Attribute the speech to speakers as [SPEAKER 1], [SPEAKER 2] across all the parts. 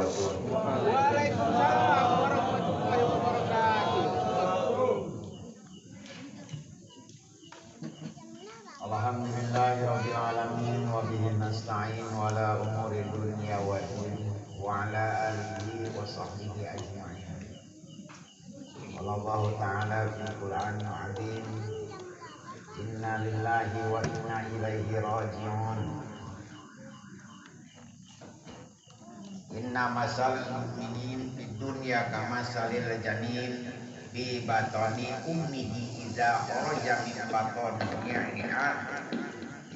[SPEAKER 1] wabarakatuh.
[SPEAKER 2] Waalaikumsalam warahmatullahi wabarakatuh.
[SPEAKER 1] Alhamdulillahirabbil alamin wa bihi nasta'in wa ala umuri dunya wa din wa ala alihi wa sahbihi ajma'in. Allah ta'ala fi Qur'anil 'azim. Inna lillahi wa inna ilaihi raji'un. Inna masal mu'minin fid dunya kamasalil janin fi batani ummihi idza kharaja min batnihi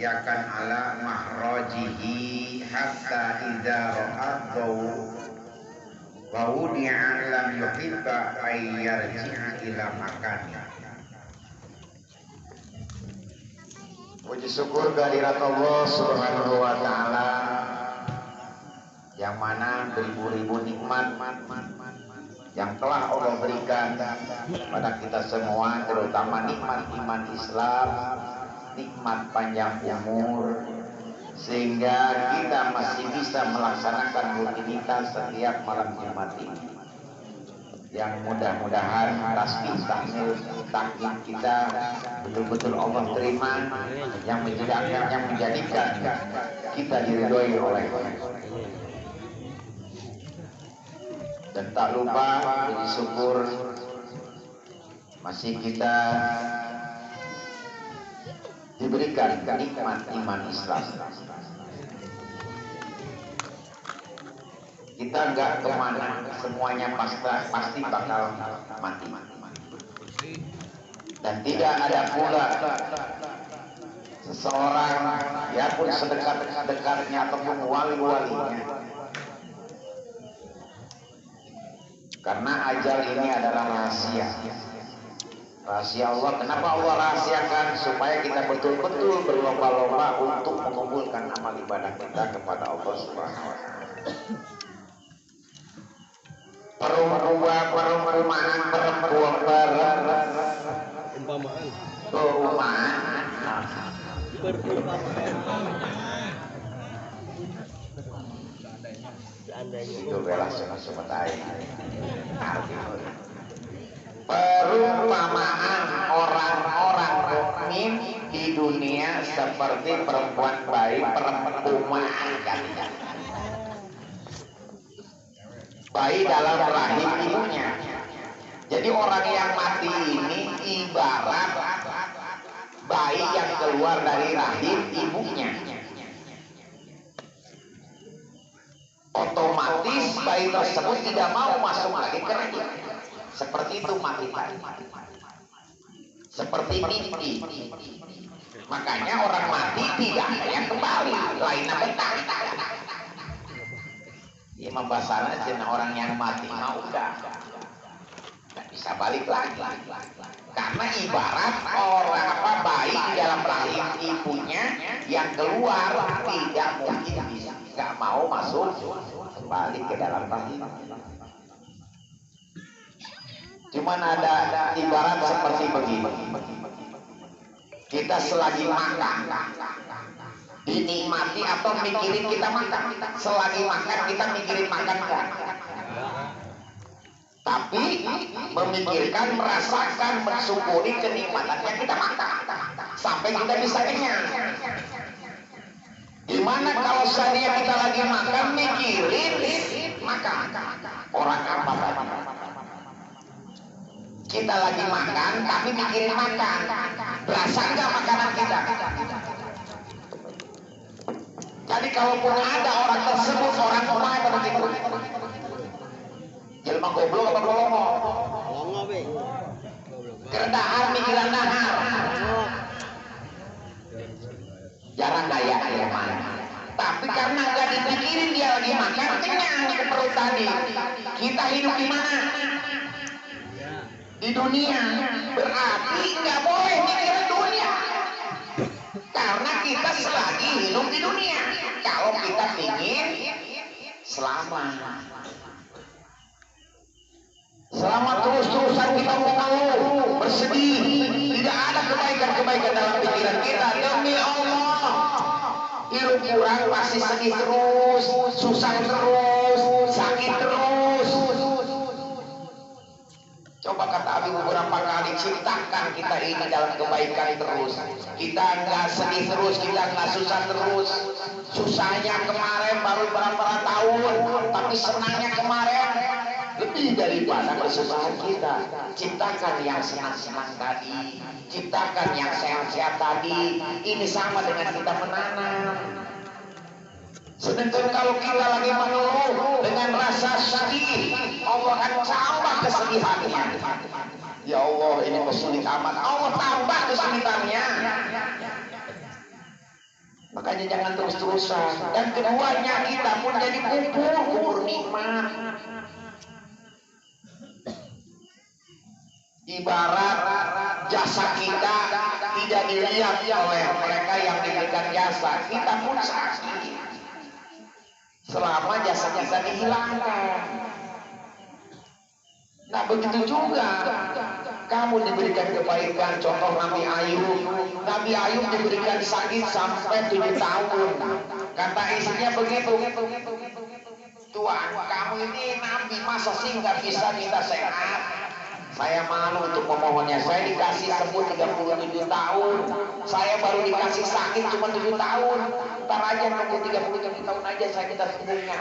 [SPEAKER 1] yakan ala mahrajihi hatta idza ra'ad wa wudi'a lam yuhibba ay yarji'a ila makani. Puji syukur kehadirat Allah Subhanahu wa taala yang mana beribu-ribu nikmat yang telah Allah berikan pada kita semua, terutama nikmat iman Islam, nikmat panjang umur, sehingga kita masih bisa melaksanakan rutinitas setiap malam Jumat ini. Yang mudah-mudahan tasbih tahmid takbir kita betul-betul Allah terima, yang menjadikan kita diridhoi oleh Allah. Dan tak lupa puji syukur masih kita diberikan nikmat iman Islam. Kita nggak kemana, semuanya pasti bakal mati. Dan tidak ada pula seseorang, ya pun sedekat-dekatnya ataupun wali-walinya, karena ajal ini adalah rahasia. Rahasia Allah. Kenapa Allah rahasiakan? Supaya kita betul-betul berlomba-lomba untuk mengumpulkan amal ibadah kita kepada Allah Subhanahu wa taala. Perumpamaan itu belas perumpamaan orang-orang mukmin di dunia seperti perempuan baik, bayi dalam rahim ibunya. Jadi orang yang mati ini ibarat bayi yang keluar dari rahim ibunya. Otomatis bayi tersebut tidak mau masuk lagi ke rahim. Seperti itu mati. Seperti mimpi. Makanya orang mati tidak ada yang kembali, lainnya betah. Imam Basara cina orang yang mati mau udah nggak bisa balik lagi. Karena ibarat orang bayi di dalam rahim ibunya yang keluar tidak mungkin bisa, nggak mau masuk kembali ke dalam rahim. Cuman ada ibarat seperti begini. Kita selagi makan dinikmati atau mikirin kita makan. Selagi makan kita mikirin makan kan? Tapi memikirkan, merasakan, mensyukuri kenikmatan yang kita makan sampai kita bisa kenyang. Gimana kalau seandainya kita lagi makan mikirin makan? Orang apa tadi? Kita lagi makan tapi mikirin makan. Berasa nggak makanan kita? Jadi kalaupun ada orang tersebut, orang rumah atau begitu, jelma goblok apa golongo? Kerendahan mikiran dahar. Jarang daya ilman. Tapi karena nggak dipikirin dia lagi makan, kenyang ke perut tadi. Kita hidup di mana? Di dunia. Berarti nggak boleh mikirin dunia. Karena kita selagi hidup di dunia. Kalau kita ingin selamat terus-terusan kita mengeluh, bersedih, tidak ada kebaikan-kebaikan dalam pikiran kita. Demi Allah, hidup kurang pasti sedih terus, susah terus, sakit tapi beberapa kali ciptakan kita ini dalam kebaikan terus. Kita nggak sedih terus, kita nggak susah terus. Susahnya kemarin baru berapa tahun, tapi senangnya kemarin lebih daripada kesusahan kita. Ciptakan yang senang-senang tadi, ciptakan yang sehat-sehat tadi. Ini sama dengan kita menanam. Sedangkan kalau kita lagi mengeluh dengan rasa sedih, Allah akan tambah kesedihannya. Ya Allah, ini kesulit amat. Allah tambah kesulitannya. Makanya jangan terus-terusan. Dan keduanya kita pun jadi kubur nikmat. Ibarat jasa kita tidak dilihat oleh mereka yang diberikan jasa, kita pun sakit selama jasa kita dihilangkan. Nah begitu juga kamu diberikan kebaikan. Contoh Nabi Ayub. Nabi Ayub diberikan sakit sampai 7 tahun. Kata istrinya begitu, Tuhan, kamu ini Nabi, masa sih nggak bisa kita sehat? Saya malu untuk memohonnya. Saya dikasih sembuh 37 tahun. Saya baru dikasih sakit cuma 7 tahun. Ntar aja nunggu 37 tahun aja saya kita sembuhnya.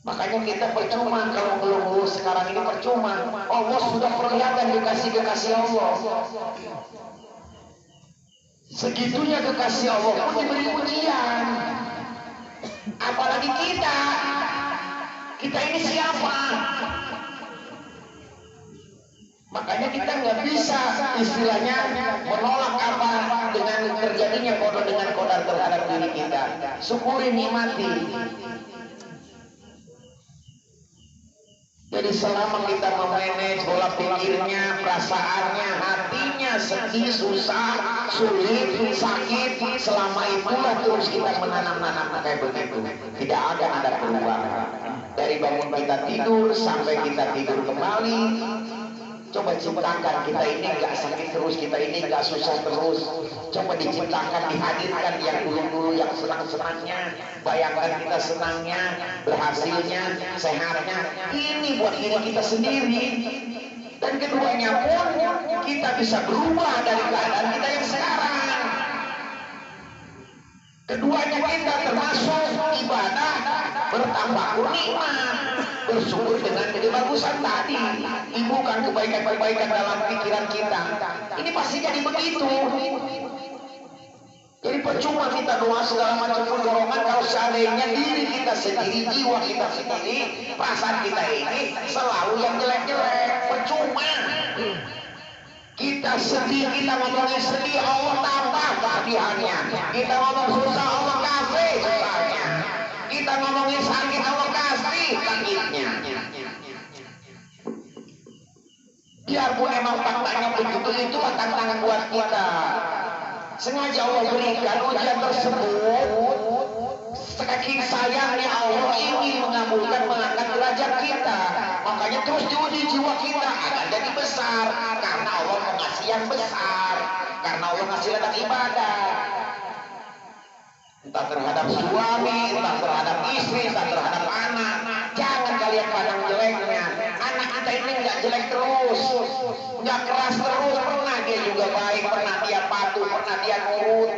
[SPEAKER 1] Makanya kita percuma kalau ngeluh sekarang ini percuma. Allah sudah perlihatkan kekasih Allah. Segitunya kekasih Allah pun diberi ujian. Apalagi kita. Kita ini siapa? Makanya kita nggak bisa istilahnya menolak apa dengan terjadinya kodar dengan kodar terhadap diri kita. Syukuri, nikmati. Jadi selama kita memanage pola pikirnya, perasaannya, hatinya, sedih, susah, sulit, sakit, selama itulah terus kita menanam-nanam kayak begitu. Tidak ada perubahan. Dari bangun kita tidur sampai kita tidur kembali, coba ciptakan kita ini nggak sakit terus, kita ini nggak susah terus. Coba diciptakan, dihadirkan yang dulu-dulu yang senang-senangnya. Bayangkan kita senangnya, berhasilnya, sehatnya. Ini buat diri kita sendiri. Dan keduanya pun kita bisa berubah dari keadaan kita yang sekarang. Keduanya kita termasuk ibadah, bertambah nikmat, bersyukur dengan kebagusan tadi, timbulkan kebaikan-kebaikan dalam pikiran kita. Ini pasti jadi begitu. Jadi percuma kita doa segala macam dorongan kalau seandainya diri kita sendiri, jiwa kita sendiri, perasaan kita ini selalu yang jelek-jelek. Percuma. Kita sedih, kita ngomongin sedih, Allah tambah kesedihannya. Kita ngomong susah, Allah kasih susahnya. Kita ngomongin sakit, Allah kasih sakitnya. Biarpun emang faktanya begitu, itu tantangan buat kita. Sengaja Allah berikan ujian tersebut. Saking sayangnya Allah ingin mengabulkan, mengangkat derajat kita. Makanya terus diuji jiwa kita agar jadi besar. Karena Allah mengasih yang besar. Karena Allah ngasih ladang ibadah. Entah terhadap suami, entah terhadap istri, entah terhadap anak. Jangan kalian pandang jeleknya. Anak kita ini nggak jelek terus, nggak keras terus. Pernah dia juga baik, pernah dia patuh, pernah dia nurut.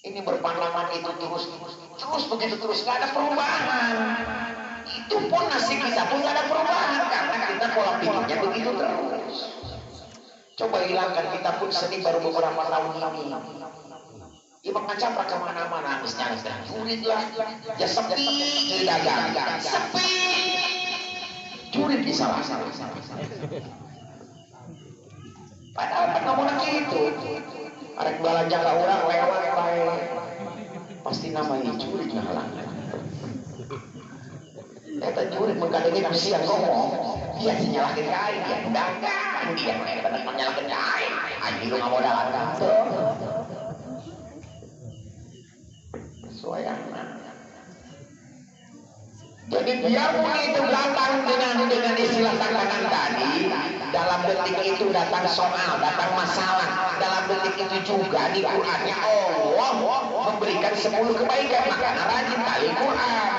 [SPEAKER 1] Ini berpengalaman itu terus begitu terus, nggak ada perubahan. Itu pun nasib kita pun nggak ada perubahan karena kita pola pikirnya begitu terus. Coba hilangkan, kita pun sedih baru beberapa tahun ini. Ibu ngacaprak kemana-mana, nangis dan jurit lah, ya sepi, jadi dagang, sepi, jurit di salah-salah. Padahal kan ngomong gitu, ada belanja ke orang lewat baik, pasti namanya jurit ngalang. Kata jurit mengkadangnya kesian ngomong, dia nyalahin kain, dia dagang, dia menyalahin kain, anjing lu nggak mau dagang. Jadi biarpun itu datang dengan istilah tantangan tadi, dalam detik itu datang soal, datang masalah, dalam detik itu juga di Qur'annya Allah memberikan 10 kebaikan, maka rajin kali Quran.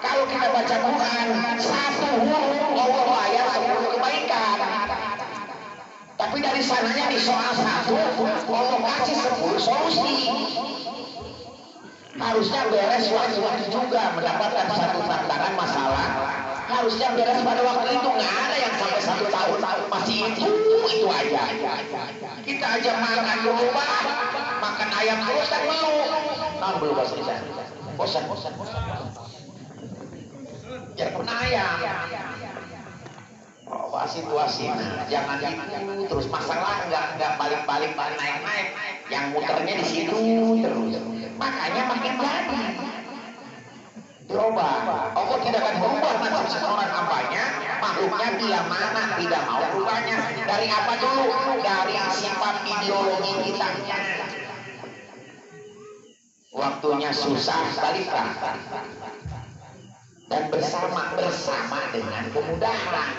[SPEAKER 1] Kalau kita baca Quran, satu huruf Allah bayar 10 kebaikan. Tapi dari sananya di soal satu, Allah kasih 10 solusi. Harusnya beres waktu itu juga mendapatkan satu tantangan masalah. Harusnya beres pada waktu itu, nggak ada yang sampai 1 tahun masih itu aja. Kita aja makan berubah, makan ayam terus kan belum bahasa Indonesia. Bosan. Ya pernah ayam. Oh, situasi, jangan itu terus masalah nggak balik naik, yang muternya di situ terus. Makanya makin jadi. Dirubah. Allah tidak akan berubah nasib seseorang hambanya, makhluknya bila mana tidak mau berubahnya. Dari apa dulu? Dari sifat ideologi kita. Waktunya susah, baliklah. Dan bersama dengan kemudahan,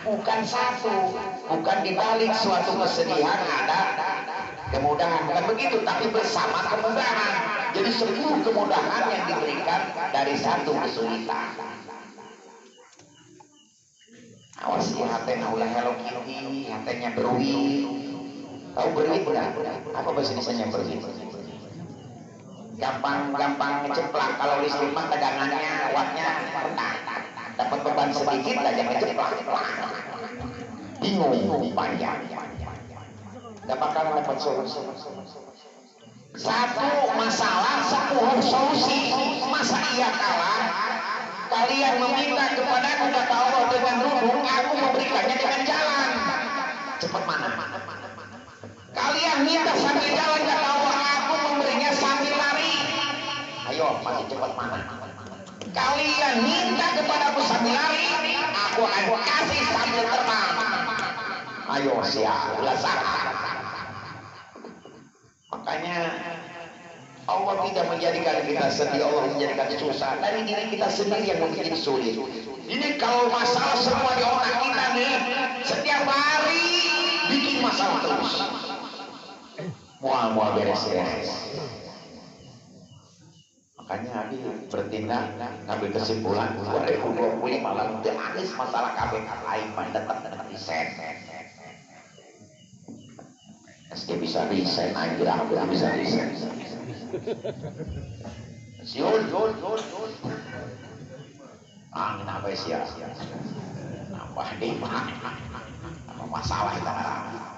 [SPEAKER 1] bukan satu, bukan dibalik suatu kesedihan ada kemudahan, bukan begitu, tapi bersama kemudahan. Jadi 10 kemudahan yang diberikan dari satu kesulitan. Awas ya, hatenya ulah Hello Kitty, hatenya beruit. Tahu beruit nggak? Apa bahasa Indonesia beruit? Gampang ngeceplak. Kalau listrik mah tegangannya wattnya rendah, dapat beban sedikit aja ngeceplak, bingung panjang, nggak bakal dapat solusi. Satu masalah 10 solusi. Masa iya kalah? Kalian meminta kepadaku, kata Allah, dengan duduk, aku memberikannya dengan jalan. Cepat mana? Kalian minta sambil jalan, kata Allah, aku memberinya sambil lari. Ayo, masih cepat mana? Kalian minta kepadaku sambil lari, aku akan kasih sambil terbang. Ayo, siap, laksanakan. Makanya Allah tidak menjadikan kita sedih, Allah menjadikan susah. Dari diri kita sendiri yang mungkin sulit. Ini kalau masalah semua di otak kita nih, setiap hari bikin masalah terus. Mual beres-beres. Makanya Abi bertindak ngambil kesimpulan 2020 malah udah habis masalah KBK lain tetap di set. SD bisa resign, anjir aku bisa resign. Siul. Angin apa sih ya? Nambah deh, apa masalah kita ngarang?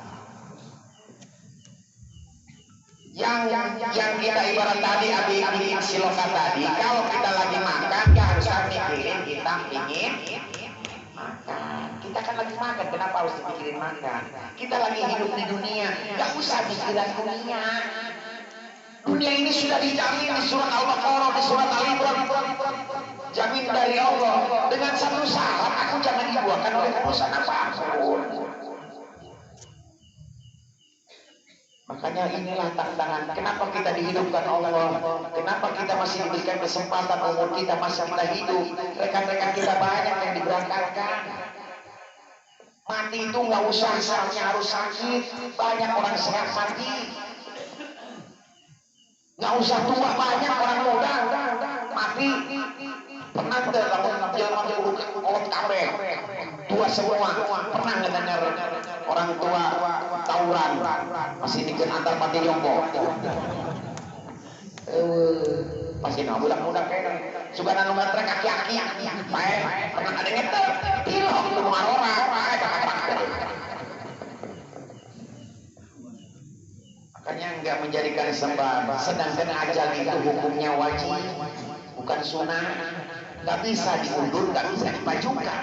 [SPEAKER 1] Yang kita ibarat tadi Abi bikin silokan tadi, kalau kita lagi makan nggak harus mikirin kita ingin makan. Kita kan lagi makan, kenapa harus dipikirin makan? Kita lagi hidup di dunia, nggak usah pikiran dunia. Dunia ini sudah dijamin di surat Al-Baqarah, di surat Al-Imran. Jamin dari Allah dengan satu syarat, aku jangan dibuahkan oleh urusan apapun. Makanya inilah tantangan. Kenapa kita dihidupkan Allah? Kenapa kita masih diberikan kesempatan umur kita masih kita hidup? Rekan-rekan kita banyak yang diberangkatkan. Mati itu nggak usah syaratnya harus sakit. Banyak orang sehat mati. Nggak usah tua, banyak orang muda mati. Pernah nggak kamu jalan orang kabeh tua semua? Pernah nggak dengar orang tua tawuran masih bikin antar mati jompo? Pasti nggak budak kayak suka nanggung trek kaki pernah ada ngeter pilok ke rumah orang makanya nggak menjadikan sembah. Sedangkan ajal itu hukumnya wajib, bukan sunnah. Nggak bisa diundur, nggak bisa dipajukan.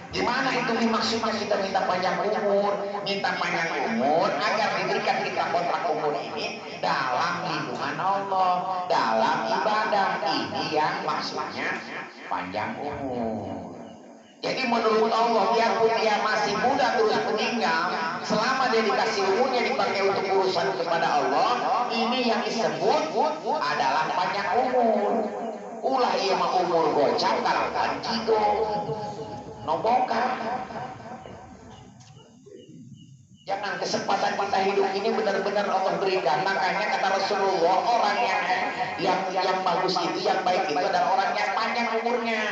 [SPEAKER 1] Gimana itu maksudnya kita minta panjang umur? Minta panjang umur agar diberikan kita kontrak umur ini dalam lindungan Allah, dalam ibadah. Ini yang maksudnya panjang umur. Jadi menurut Allah, biarpun dia masih muda terus meninggal, selama dia dikasih umurnya dipakai untuk urusan kepada Allah, ini yang disebut adalah panjang umur. Ulah ia mah umur gocap kalau jigo nombokar. Jangan kesempatan kita hidup ini benar-benar Allah berikan. Makanya kata Rasulullah, orang yang bagus itu, yang baik itu adalah orang yang panjang umurnya.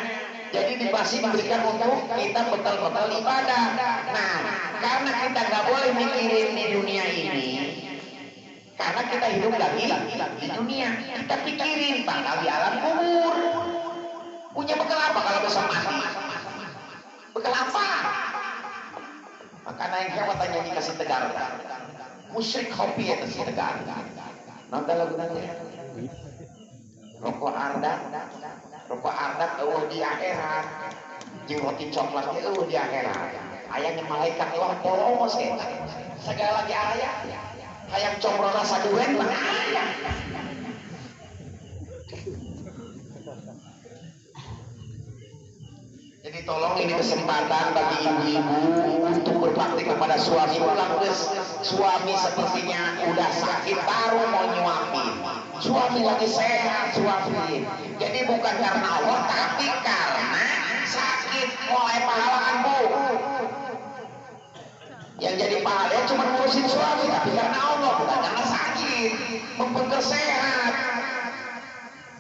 [SPEAKER 1] Jadi masih diberikan untuk kita betul-betul ibadah. Nah, karena kita nggak boleh mikirin di dunia ini, karena kita hidup lagi di dunia, kita pikirin bakal di alam kubur. Punya bekal apa kalau besok mati? Bekal apa? Maka naik jawatannya dikasih tegar. Musyrik kopi itu si tegar. Nonton lagu nanti. Rokok ardat di akhirat. Jeung roti coklatnya di akhirat. Ayahnya malaikat wah polos eta. Segala lagi aya. Hayang combrona saduren mah aya. Jadi tolong ini kesempatan bagi ibu-ibu untuk berbakti kepada suami. Ulang suami sepertinya udah sakit baru mau nyuapin. Suami lagi sehat suapin. Jadi bukan karena Allah tapi karena sakit mulai pahalaan bu. Yang jadi pahala cuma ngurusin suami tapi karena Allah bukan karena sakit. Mumpung sehat.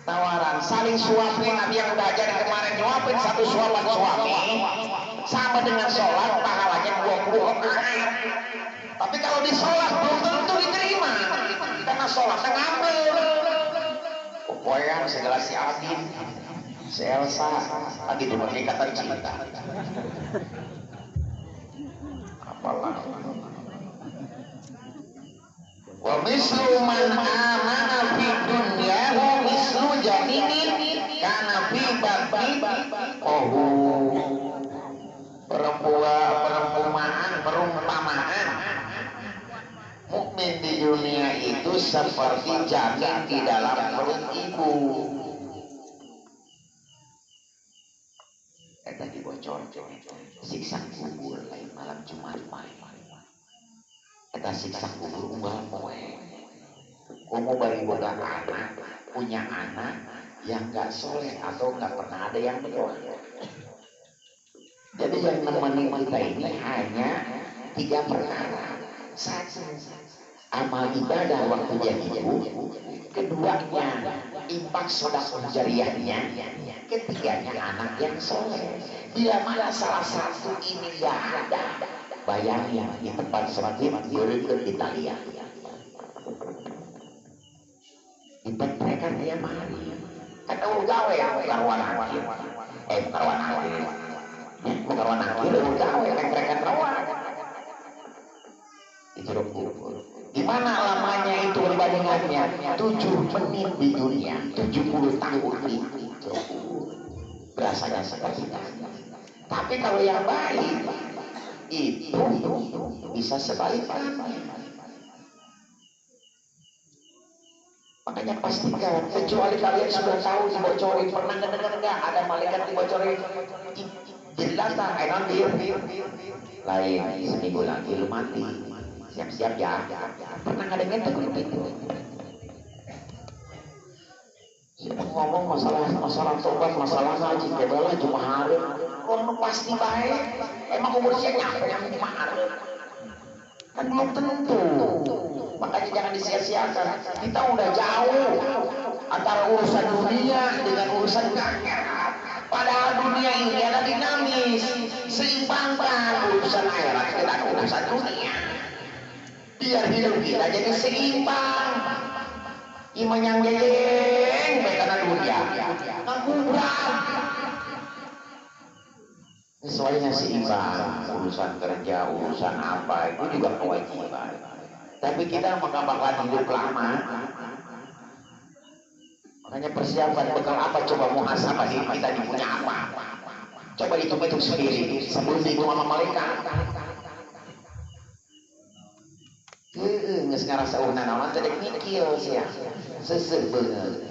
[SPEAKER 1] Tawaran saling suapin. Nabi yang udah ajarin kemarin nyuapin satu suapan suami sama dengan sholat pahalanya 20 rakaat. Tapi kalau di sholat belum tentu diterima karena sholatnya ngambil. Popoyan segala si Adin, si Elsa lagi dipakai kata cinta. Apalah. Wa mislu man amana fi dunyahu mislu janinin kana fi babi perumpamaan mukmin di dunia itu seperti janin di dalam perut ibu. Eta dibocor siksa kubur lain malam Jumat eta siksa kubur unggal poe. Kamu bari boga anak, punya anak yang gak soleh atau gak pernah ada yang berdoa. Jadi yang menemani kita ini hanya 3 perkara. 1, amal ibadah waktu jadi ibu. Keduanya, infak sedekah jariyahnya. Ketiganya, anak yang soleh. Bila mana salah satu ini gak ada, bayangin di tempat sholat beureun Italia. Ditemprekan tiap hari. Kan gawe karuan akhir. Karuan akhir. Karuan akhir gawe temprekan rawan. Di jeruk kubur. Di mana lamanya itu perbandingannya? 7 menit di dunia, 70 tahun di jeruk kubur. Berasanya seperti itu. Tapi kalau yang baik itu bisa sebaliknya. Makanya pastikan, kecuali kalian sudah tahu dibocorin, pernah dengar nggak ada malaikat dibocorin jelata, enak dia lain seminggu lagi lu mati, siap-siap ya. Pernah nggak dengar itu? Ngomong masalah tobat, masalah ngaji, kebelah cuma hari, orang pasti baik. Emang umurnya nyampe cuma hari, kan belum tentu. Makanya jangan disia-siakan. Kita udah jauh antara urusan dunia dengan urusan akhirat. Padahal dunia ini ada dinamis. Seimbangkan urusan akhirat dengan urusan dunia. Biar hidup kita jadi seimbang. Iman yang geleng karena dunia. Ngangguran. Sesuainya seimbang. Urusan kerja, urusan apa itu juga kewajiban. Tapi kita bakalan hidup lama. Makanya persiapan bekal apa coba muhasabah diri kita punya apa. Coba hitung-hitung sendiri sebelum dihitung sama malaikat. Nges ngarasa ulah naon teh mikir sia. Seuseuh beungeut.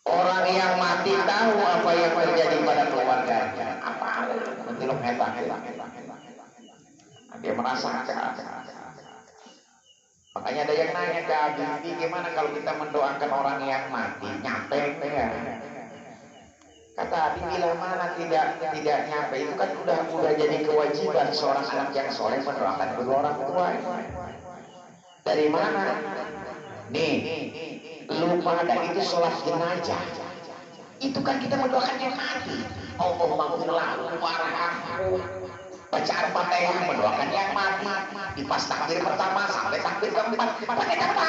[SPEAKER 1] Orang yang mati tahu apa yang terjadi pada keluarganya. Apa? Mentilok eta. Dia merasakan. Makanya ada yang nanya ke Abi, gimana kalau kita mendoakan orang yang mati? Nyampe ya. Kata Abi bila mana tidak nyampe itu kan udah jadi kewajiban seorang anak yang soleh mendoakan kedua orang tua. Dari mana? Nih, lupa ada itu sholat jenazah. Itu kan kita mendoakan yang mati. Allahumma ghfir lahu warhamhu. Baca Al-Fatihah mendoakan yang mati. Di pas takbir pertama sampai takbir keempat. Pakai kata.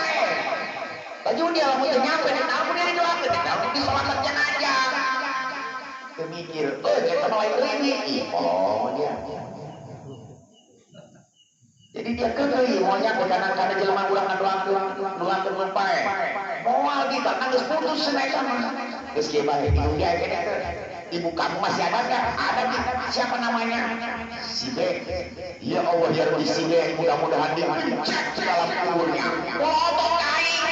[SPEAKER 1] Baju dia lamun nyampe di tamu dia doakan di sholat jenazah. Mikir, kita mulai ini, dia. Jadi dia kegeli, maunya karena jelema ulang doang terlupae. Moal kita nangis putus senai sama. Terus gimana? Dia ibu kamu masih ada nggak? Ada nih. Siapa namanya? Si B. Ya Allah ya Rabbi si B. Mudah-mudahan dia cek ke dalam kuburnya. Potong kain.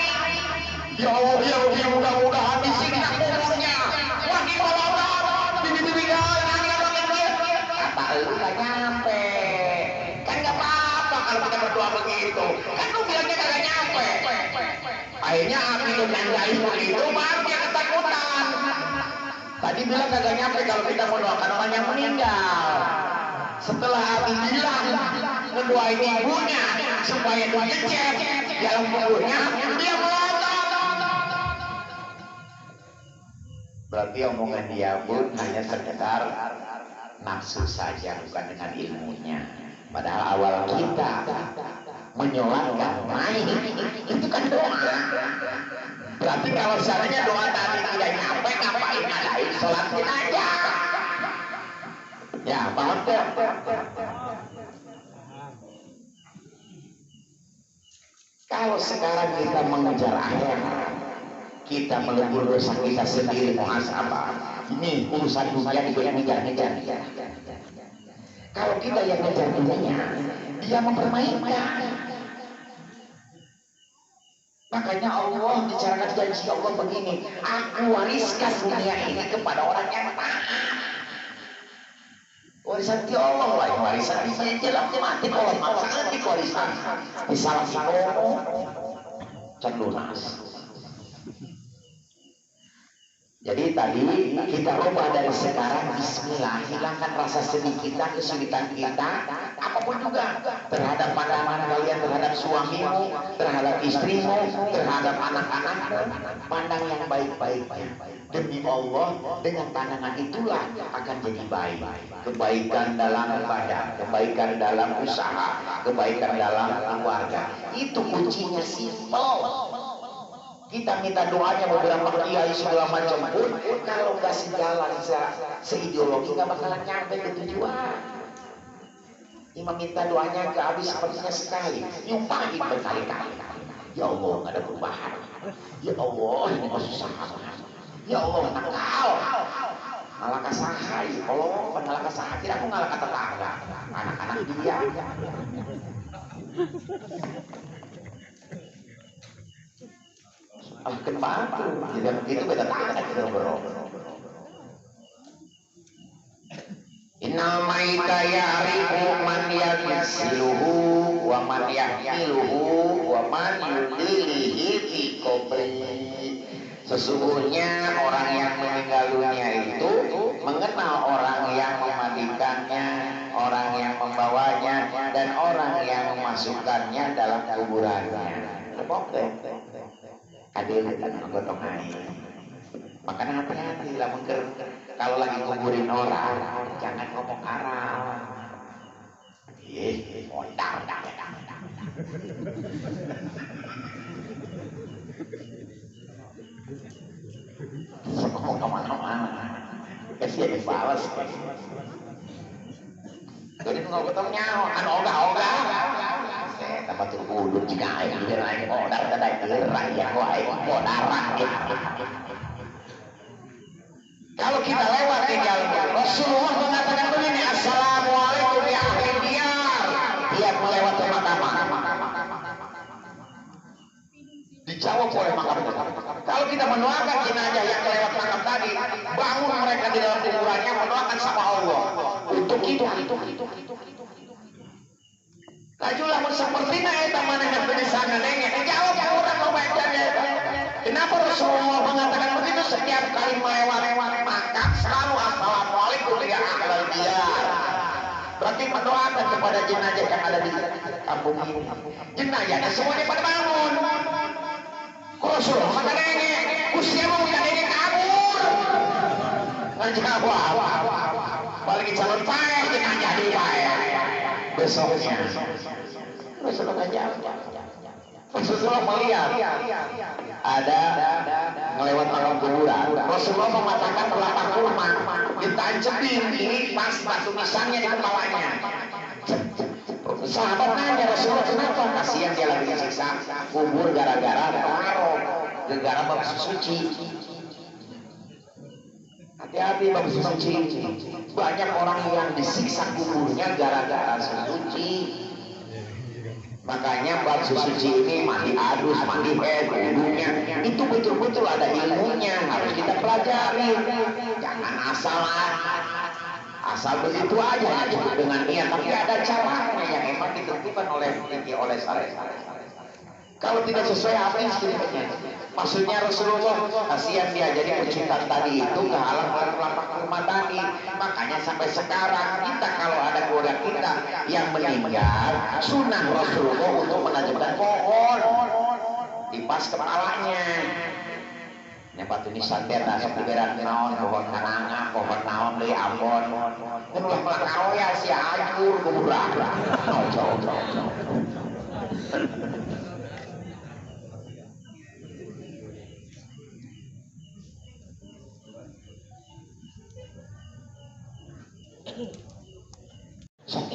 [SPEAKER 1] Ya Allah ya Rabbi mudah-mudahan disiksa kuburnya. Wah gimana? Kata lu gak nyampe. Kan gak apa-apa kalau kita berdoa begitu. Kan lu bilangnya gak nyampe. Akhirnya Abi lu nyandain begitu, baru dia ketakutan. Tadi bilang gak nyampe kalau kita mendoakan orang yang meninggal. Setelah Abi bilang mendoain ibunya supaya dia ngecek dalam kuburnya, dia melotot. Berarti omongan dia pun hanya sekedar nafsu saja, bukan dengan ilmunya. Padahal awal kita menyolatkan main itu kan doa. Berarti kalau seandainya doa tadi tidak nyampe, ngapain ngadain sholat jenazah? Ya, paham kan? Kalau sekarang kita mengejar akhirat, kita melebur dosa kita sendiri muhasabah. Ini urusan dunia ngejar. Kalau kita yang ngejar dunia, dia mempermainkan. Makanya Allah bicarakan janji Allah begini, aku wariskan dunia ini kepada orang yang taat. Warisan di Allah lah, warisan di jalan mati Allah maksa di warisan. Di salah satu cendunas. Jadi tadi kita ubah dari sekarang bismillah, hilangkan rasa sedih kita, kesulitan kita, apapun juga terhadap pandangan kalian terhadap suamimu, terhadap istrimu, terhadap anak-anakmu, pandang yang baik-baik. Demi Allah, dengan pandangan itulah akan jadi baik. Kebaikan dalam ibadah, kebaikan dalam usaha, kebaikan dalam keluarga. Itu kuncinya simpel. Kita minta doanya beberapa kiai segala macam pun, kalau nggak sejalan seideologi nggak bakalan nyampe ke tujuan. Imam minta doanya nggak habis sepertinya sekali, nyumpahin berkali-kali. Ya Allah nggak ada perubahan. Ya Allah ini susah. Ya Allah nakal. Malah kasahai. Kalau malah kasahai, kira aku ngalah kata tetangga, anak-anak dia. Kenapa? Tidak begitu beda tanya kita bro. Innal maita ya'rifu man yaghsiluhu wa man yahmiluhu wa man yudlihi fi qabri. Sesungguhnya orang yang meninggal dunia itu mengenal orang yang memandikannya, orang yang membawanya, dan orang yang memasukkannya dalam kuburannya. Oke. Adil dan menggotong air. Makanya hati-hati lah kalau lagi kuburin orang, jangan ngomong arah. Ondang. Ngomong kemana-mana. Kasih dibalas. Jadi ngomong nyawa, kan ogah. Dapat terkudur jika air naik modal tadai rakyat wae modaran. Kalau kita lewat di jalan Rasulullah mengatakan begini, assalamualaikum ya ahli diyar. Dia melewat pemakaman. Dijawab oleh makam. Kalau kita mendoakan jenazah yang lewat makam tadi, bangun mereka di dalam kuburannya mendoakan sama Allah. Untuk itu. Kajulah seperti eta manehna tulisanna nengek jawab orang mau baca. Kenapa Rasulullah mengatakan begitu? Setiap kali melewati makam selalu assalamualaikum ya ahlal diyar. Berarti mendoakan kepada jenazah yang ada di kampung ini. Jenazahnya semuanya pada bangun. Rasulullah kata nengek, usia mau punya nengek kabur. Nggak jawab. Balik calon paeh jenazah di paeh. Besoknya Rasulullah nggak jawab. Rasulullah melihat ada melewat malam kuburan. Rasulullah mematahkan telapak kurma, ditancepin ini pas batu nisannya di kepalanya. Sahabat nanya Rasulullah, kenapa? Kasihan dia lagi disiksa kubur gara-gara pengaruh, gara-gara bab suci. Hati-hati bab suci. Banyak orang yang disiksa kuburnya gara-gara suci. Makanya bab suci ini mandi adus, mandi head, wudhunya itu betul-betul ada ilmunya, harus kita pelajari. Jangan asal begitu aja dengan niat, tapi ada caranya yang emang ditentukan oleh syariat. Kalau tidak sesuai apa yang sebenarnya, maksudnya Rasulullah kasihan dia jadi pecinta tadi itu kehalang oleh telapak kurma tadi. Makanya sampai sekarang kita kalau ada keluarga kita yang meninggal, sunnah Rasulullah untuk menajamkan pohon di pas kepalanya. Nya batu nisan teh asa diberan naon pohon kananga, pohon naon deui Ambon. Ulah makaroya si ajur kuburan.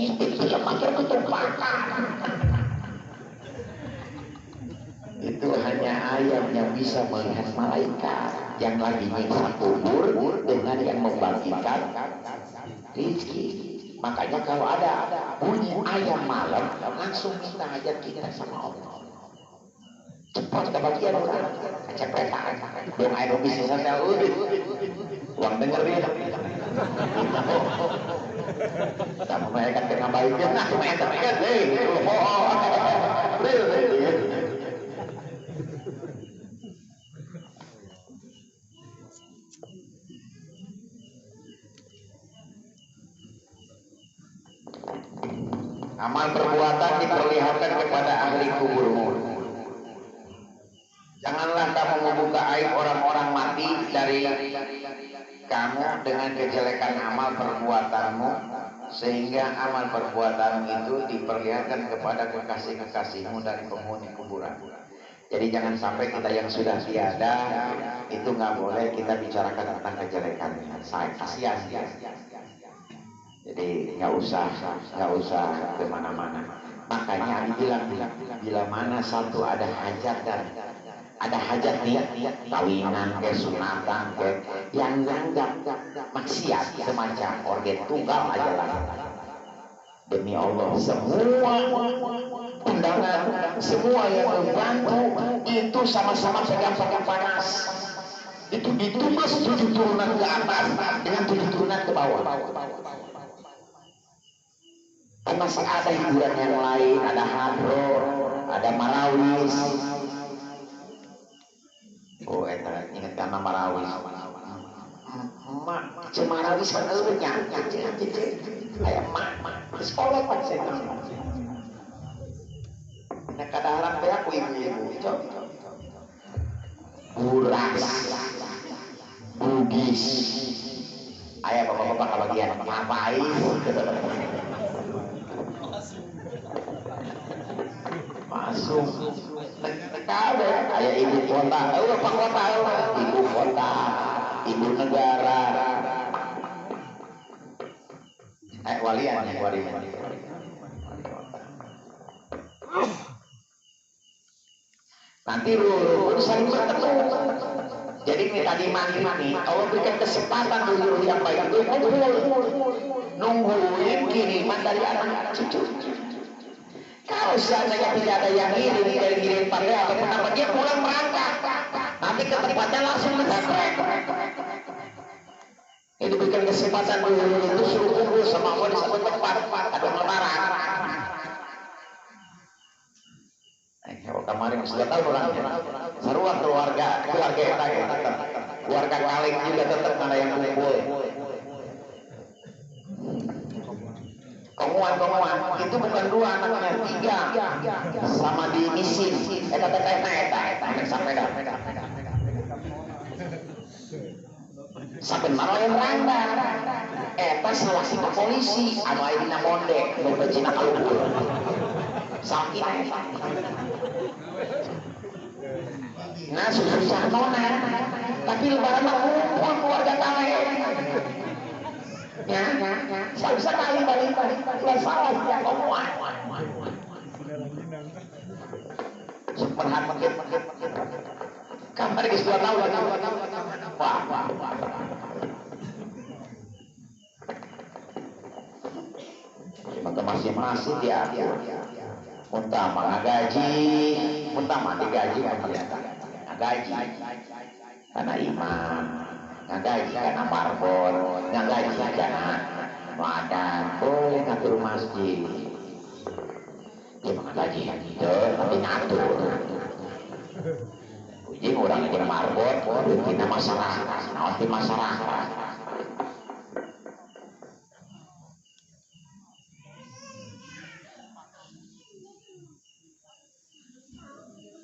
[SPEAKER 1] Itu yang makin ketumpakan. Itu hanya ayam yang bisa melihat malaikat yang lagi nyiksa kubur dengan yang membagikan rezeki. Makanya kalau ada bunyi ayam malam, langsung minta hajat kita sama Allah. Cepat kebagian orang, kecepetan. Dong air bisnis saya uang dengerin. Sama mereka tengah baiknya, nah mereka amal perbuatan diperlihatkan kepada ahli kuburmu. Janganlah kamu membuka aib orang-orang mati dari kamu dengan kejelekan amal perbuatanmu, sehingga amal perbuatanmu itu diperlihatkan kepada kekasih-kekasihmu dari penghuni kuburan. Jadi jangan sampai kita yang sudah tiada itu nggak boleh kita bicarakan tentang kejelekannya. Saya kasihan dia. Jadi nggak usah kemana-mana. Makanya dibilang bila mana satu ada hajat nih kawinan ke sunatan ke yang nggak maksiat semacam organ tunggal aja lah. Demi Allah semua undangan, semua yang membantu itu sama-sama pegang panas. Itu ditumbas 7 turunan ke atas dengan 7 turunan ke bawah. Kan masih ada hiburan yang lain, ada hadro, ada marawis. Oh, ingat karena marawis. Mak, cemarawis kan eueunya. Aya mak, sekolah pan saya. Nah, kadang-kadang teh aku ibu-ibu itu. Buras, bugis. Aya bapak-bapak kabagian ngapain? Masuk. Ada aya ibu kota, pak kota, ibu kota, ibu negara. Walian. Nanti saling bertemu. Jadi minta dimani, Allah berikan kesempatan dulu yang baik itu nungguin kiriman dari anak cucu. Kalau seandainya tidak ada yang ngirim pakai apa dia pulang berangkat, nanti ke tempatnya langsung mendapat. Itu berikan kesempatan dulu itu suruh kumpul sama Allah di satu tempat ada lebaran. Kalau kemarin sudah tahu orang sarua keluarga kita keluarga kaleng juga tetap ada yang kumpul. penguan itu bukan 2 anaknya, 3 sama di misin eta sampai dah sampai maroyan randa eta salahsi ke polisi anu aya dina monde nu becina kaluhur sakit nah susah nona tapi lebaran mah kumpul keluarga kami ya bisa kali balik salah ya komuan superhat kamar geus 2 tahun wah maka masing-masing diatur utama ngaji utama digaji ngaji karena imam ngaji karena marbon ngaji karena wadah boleh ngatur masjid dia ngaji tapi ngatur uji orang ngaji marbon kita masyarakat nanti masyarakat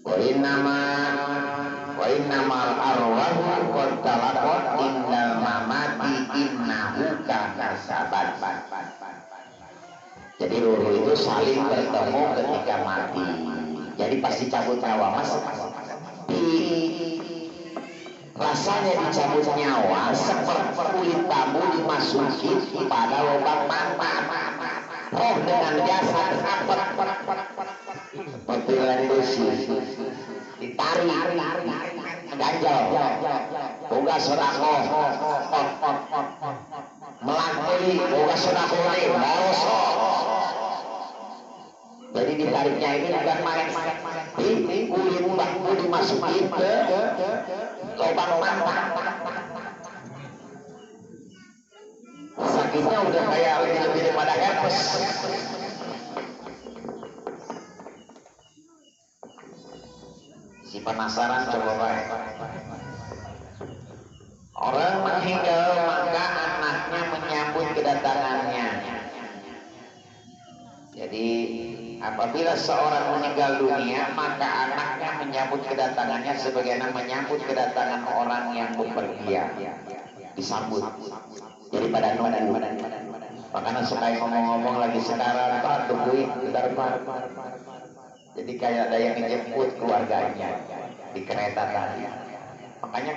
[SPEAKER 1] wa innamal arwahu qad talaqat innal mamati innahu kasabat. Jadi ruh itu saling bertemu ketika mati. Jadi pasti cabut nyawa mas. Rasanya dicabut nyawa seperti kulit tamu dimasuki pada lubang pantat. Roh dengan jasad rapet seperti besi ditarik ganjal boga sodako melangkuli boga sodako moroso jadi ditariknya ini bukan main di kulit bambu dimasukin ke lubang pantat sakitnya udah kayak lebih daripada herpes si penasaran coba baik orang meninggal maka anaknya menyambut kedatangannya jadi apabila seorang meninggal dunia maka anaknya menyambut kedatangannya sebagaimana menyambut kedatangan orang yang bepergian disambut jadi pada nunggu makanya sekali ngomong-ngomong lagi sekarang Pak tungguin bentar Pak jadi kayak ada yang menjemput keluarganya di kereta tadi makanya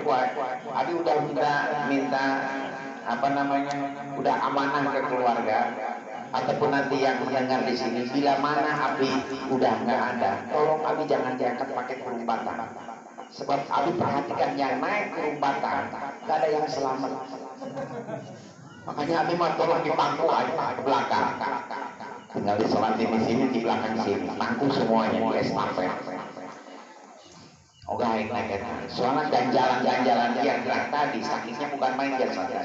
[SPEAKER 1] Abi udah minta apa namanya udah amanah ke keluarga ataupun nanti yang mendengar di sini bila mana Abi udah nggak ada tolong Abi jangan diangkat pakai kerumbatan sebab Abi perhatikan yang naik kerumbatan nggak ada yang selamat makanya Abi mah tolong di pangku aja ke belakang tinggal disolatin di sini di belakang sini pangku semuanya di estafet oke naik soalnya ganjalan yang gerak tadi sakitnya bukan main saja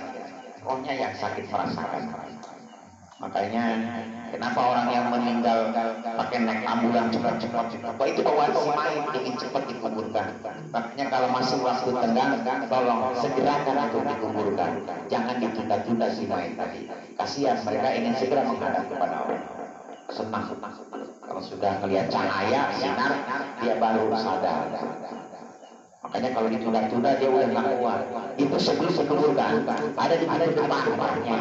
[SPEAKER 1] rohnya yang sakit merasakan makanya kenapa orang yang meninggal pakai naik ambulan cepat itu bawaan si main ingin cepat dikuburkan makanya kalau masih waktu tenggang tolong segerakan untuk dikuburkan jangan ditunda-tunda si main tadi kasihan mereka ingin segera menghadap kepada Allah senang kalau sudah melihat cahaya sinar dia baru sadar makanya kalau ditunda-tunda dia udah nggak kuat itu sebelum dikuburkan ada di depannya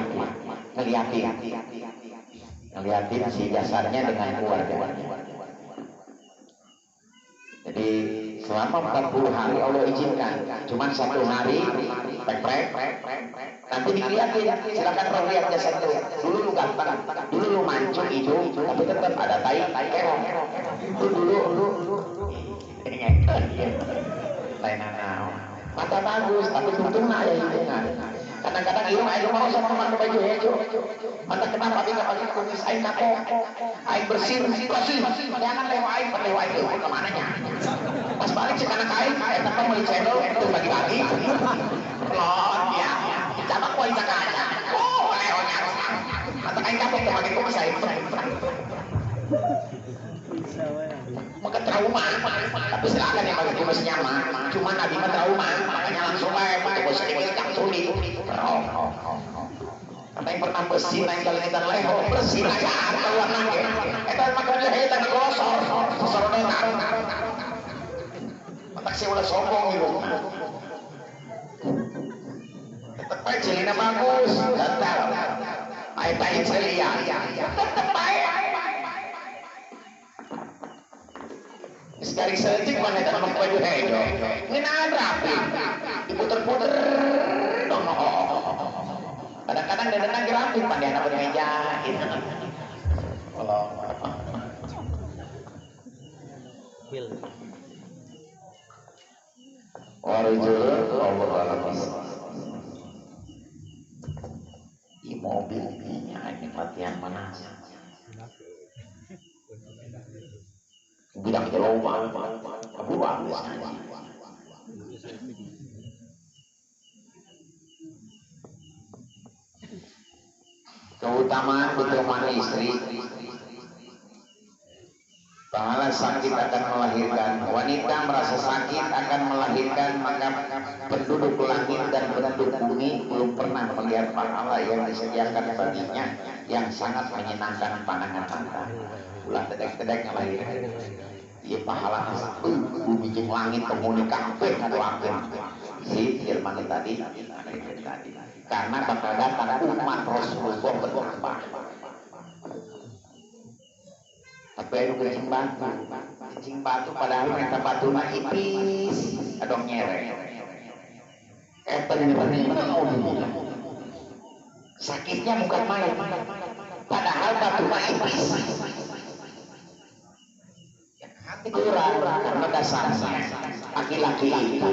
[SPEAKER 1] ngeliatin si jasadnya dengan keluarga jadi selama 40 hari Allah izinkan cuman 1 hari prek nanti dilihatin silakan roh lihat jasad itu dulu lu ganteng dulu lu mancung hijau tapi tetap ada tai kerong itu dulu lain mata bagus tapi tuntung na ya hitungan kadang-kadang irung air mau sama teman baju hijau mata kenapa dia nggak pakai kumis air kapok air bersih jangan lewat air kemana nya pas balik cek anak air tapi mau dicendol itu bagi-bagi pelon ya coba kau bisa kaca lewatnya mata air kapok tuh pakai kumis air maka trauma tapi silakan yang pakai kumis nyaman cuma nabi mah trauma makanya langsung pakai bos sedikit tak sulit yang pernah besi naik kali kita leho bersih aja kalau nangge eta makanya eta ngosor sosorongan matak sih ulah sombong gitu tetep aja celina bagus gatal ayo tanya celia tetep aja sekali selecik mana kita pakai baju hijau ngenaan rapi diputer-puter dong kadang-kadang dan rapi pandai anak bermeja gitu kalau warujul Allah alamis di mobilnya ini latihan mana bilang jeloma aku bagus keutamaan berteman istri pahala sakit akan melahirkan wanita merasa sakit akan melahirkan maka penduduk langit dan penduduk bumi belum pernah melihat pahala yang disediakan baginya yang sangat menyenangkan pandangan mata ulah tedek-tedek melahirkan ia pahala bumi jeung langit kemudian kabeh ngadoakeun si Firman tadi karena bakal datang umat Rasulullah bertambah tapi anu kencing batu padahal mereka batu mah ipis adong nyerek sakitnya bukan main padahal batu mah ipis kurang karena dasarnya laki-laki itu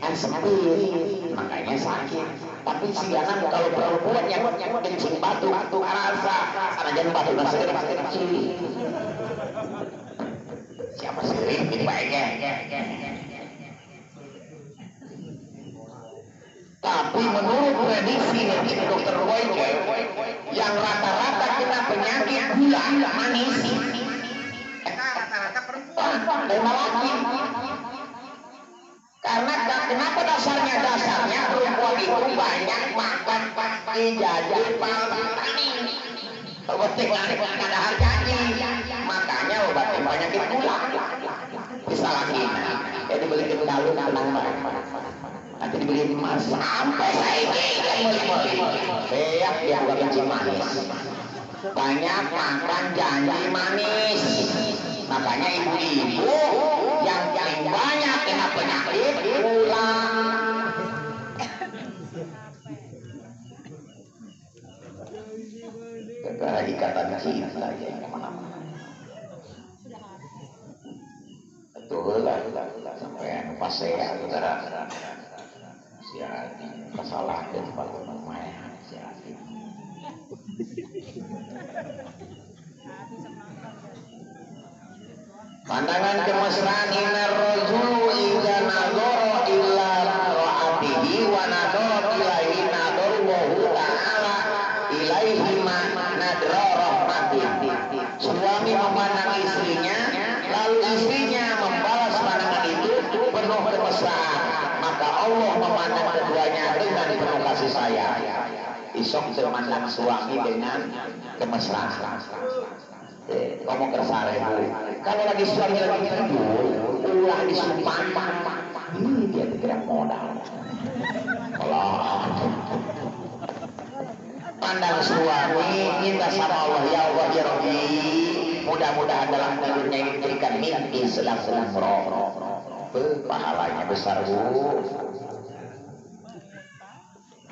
[SPEAKER 1] kan sempit makanya sakit tapi sianan kalau perempuan yang kencing batu rasa anajan batu rasa kecil siapa sering ini baiknya tapi menurut prediksi dari dokter Royke yang rata-rata kena penyakit gula manis rata-rata perempuan dan laki karena kenapa dasarnya perempuan itu banyak makan pakai jajan tani obat ada harganya makanya obat penyakit gula bisa lagi ya dibeli ke dalu nanti dibeli emas sampai saya beak dia bukan kencing manis banyak makan janji manis makanya ibu-ibu yang banyak kena penyakit gula gara ikatan cinta ya kemana-mana betul lah sampai pas saya gara si hati kesalahan kalau namanya si hati pandangan kemesraan inna rajulu idza nadhara illa ra'atihi wa nadhara ilaihi nadharu ta'ala ilaihi ma nadra rahmatin suami memandang istrinya lalu istrinya membalas pandangan itu penuh kemesraan maka Allah memandang keduanya dengan penuh kasih sayang isok memandang suami dengan kemesraan ngomong kersare kalau lagi suami lagi tidur ulah disumpah ini dia tidak modal kalau pandang suami minta sama Allah ya Allah ya Rabbi mudah-mudahan dalam tidurnya ini diberikan mimpi sedang roh pahalanya besar bu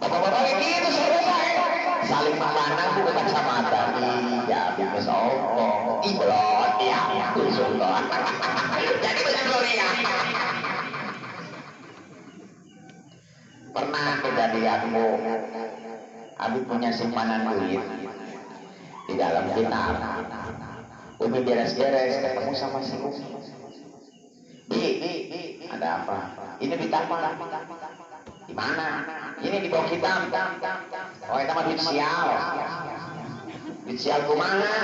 [SPEAKER 1] bapak-bapak gitu saling memandang bukan kacamata iya bibis Allah iblot ya Rasulullah jadi besar gloria pernah kejadianmu Abi punya simpanan duit di dalam kitab Umi beres-beres ketemu sama si Umi ada apa ini ditambah di mana ini di bawah kitab oh itu mah duit sial kumaha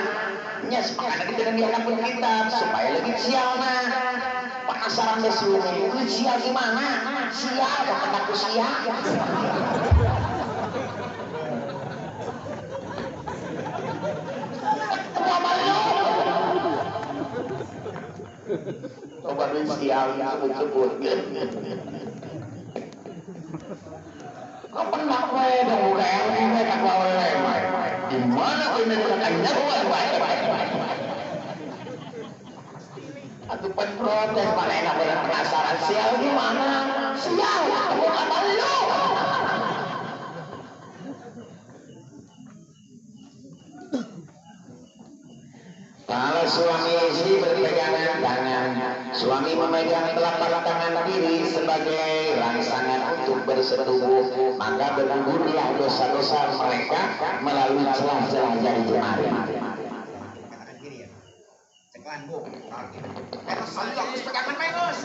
[SPEAKER 1] nya makanya kita diakan pun kitab supaya lebih sial mah penasaran deh Umi duit sial gimana sial kok kataku sial sial sebut-sebut. Kau pernah wae dong udah ini tak wae. Di mana kau menegakkan nyawa baik. Atau penprotes mana enak dengan penasaran sial gimana? Sial, bukan lu. Kalau suami istri berpegangan tangan, suami memegang telapak tangan kiri sebagai rangsangan untuk bersetubuh, maka bergugurlah dosa-dosa mereka melalui celah-celah jari jemari. Pegangan menos.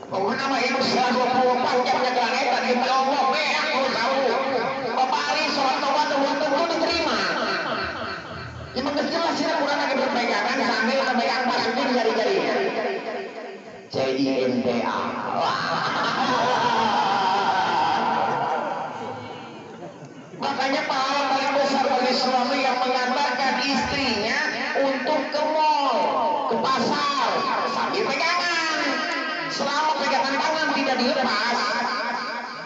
[SPEAKER 1] Kau nama ibu sudah 24 jam jaga neta di Allah, aku tahu. Bapak Ali sholat taubat tunggu diterima. Yang jelas sih kurang lagi berpegangan sambil memegang masukin jari-jarinya. CINTA. Makanya pahala paling besar bagi suami yang mengantarkan istrinya untuk ke mall, ke pasar, sambil pegangan. Selama pegangan tangan tidak dilepas,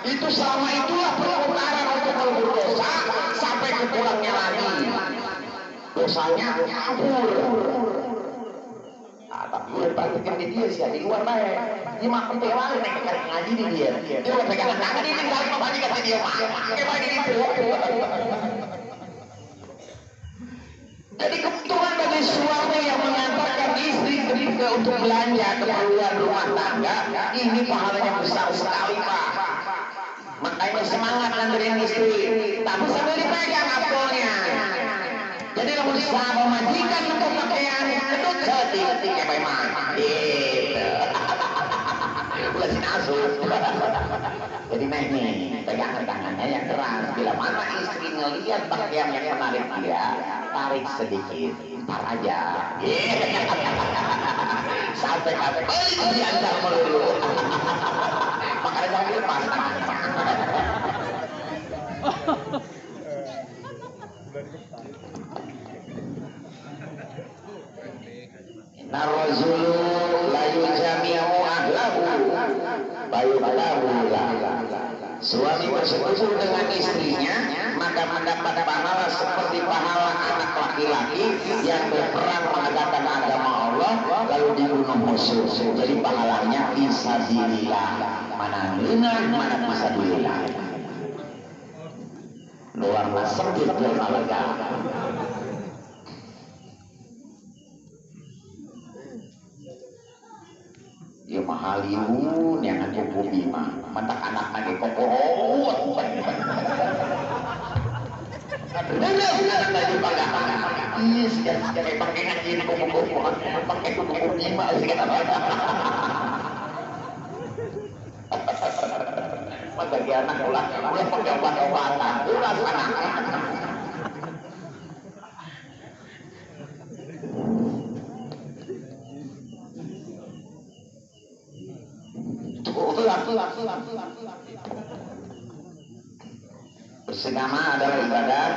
[SPEAKER 1] itu selama itulah perputaran untuk melebur dosa sampai ke pulangnya lagi. Dosanya kabur. Tapi udah praktikin di dia sih, di luar baik. Dia mah penting lagi naik ke ngaji di dia. Dia udah pegangan tangan ini kali mau ngaji kata dia mah. Kayak di itu. Jadi kebetulan bagi suami yang mengantarkan istri untuk belanja keperluan rumah tangga, ini pahalanya besar sekali Pak. Makanya semangat nganterin istri, tapi sambil dipegang apelnya. Jadi kalau usaha memajikan untuk pakaian itu cantik kayak memang gitu. Bukan sinasut. Jadi nih pegangan tangannya yang keras. Bila mana istri ngelihat pakaian yang menarik dia, tarik sedikit, ntar aja. Sampai balik diantar melulu. Makanya jangan dilepas tangannya. Narrozulu layu jami'u ahlahu bayulahu. Suami bersetubuh dengan istrinya maka mendapat pahala seperti pahala anak laki-laki yang berperang menegakkan agama Allah lalu dibunuh musuh. Jadi pahalanya fisabilillah. Mana benar, mana fisabilillah. Luar sempit luar lega. Ya mahaliun yang aku bumi mah mantak anak lagi kokot bener lagi bangga iya sih pakai ngaji kokot pakai bumi mah sih kata mata dia anak ulah pakai obat-obatan ulah anak. Bersegama adalah ibadah,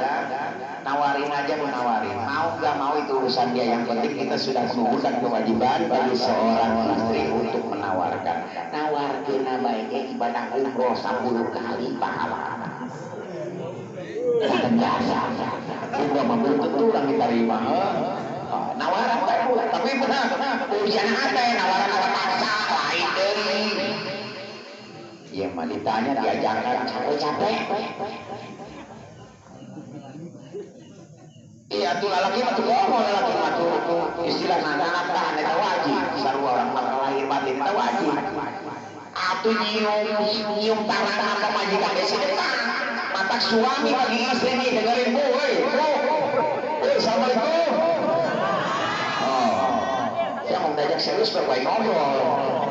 [SPEAKER 1] nawarin aja menawarin, mau gak mau itu urusan dia, yang penting kita sudah menggunakan kewajiban bagi seorang istri untuk menawarkan. Nawarkan baiknya ibadah umroh 10 kali pahala. Biasa, umroh membentuk tuh orang diterima. Nawaran tapi benar, ujian ada yang nawaran ada paksa lain dari. Ya ditanya diajarkan capek-capek. Iya tuh lelaki mah tuh lelaki mah tuh istilah anak tahan itu wajib. Sarua orang lahir batin itu wajib. Atuh nyium tangan apa majikan di sini kan. Mata suami bagi istri nih dengerin woi assalamualaikum. Saya mau diajak serius berbaik ngobrol.